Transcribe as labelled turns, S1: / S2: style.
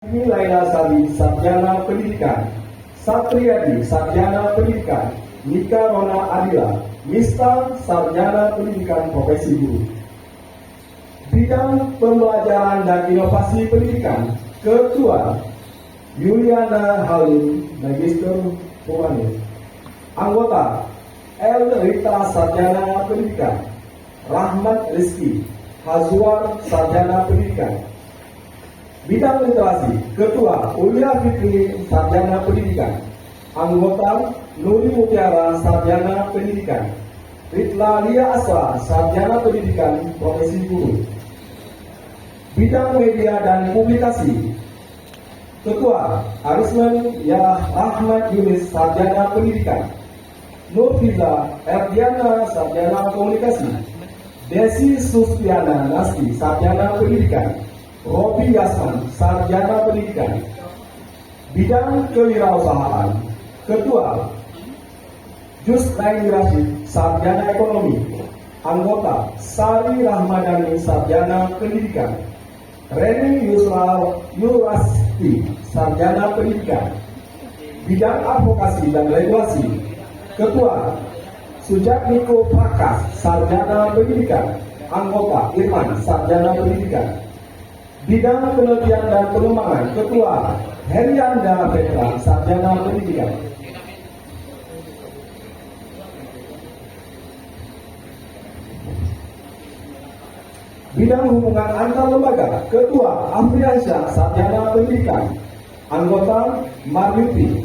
S1: Ini Laila Sari, Sarjana Pendidikan. Satriadi, Sarjana Pendidikan. Nika Rona Adila, Mista, Sarjana Pendidikan Profesi Guru. Bidang Pembelajaran dan Inovasi Pendidikan, Ketua Yuliana Halim, Magister Humanis. Anggota El Rita, Sarjana Pendidikan. Rahmat Rizki, Hazwar, Sarjana Pendidikan. Bidang Literasi, Ketua Ulia Fikri, Sarjana Pendidikan. Anggota Nuri Mutiara, Sarjana Pendidikan. Ritla Lia Asra, Sarjana Pendidikan Profesi Guru. Bidang Media dan Publikasi, Ketua Arisman Yah Ahmad Yunis, Sarjana Pendidikan. Nurfiza Erdiana, Sarjana Komunikasi. Desi Sustiana Nasti, Sarjana Pendidikan. Robi Yasman, Sarjana Pendidikan. Bidang Kewirausahaan, Ketua Jusnaini Rashid, Sarjana Ekonomi. Anggota Sari Rahmadani, Sarjana Pendidikan. Reni Yurasti, Sarjana Pendidikan. Bidang Advokasi dan Regulasi, Ketua Sujatmiko Prakas, Sarjana Pendidikan. Anggota Irman, Sarjana Pendidikan. Bidang Penelitian dan Pengembangan, Ketua Herianda Petra, Sarjana Pendidikan. Bidang Hubungan Antar Lembaga, Ketua Afriansyah, Sarjana Pendidikan. Anggota Marwiti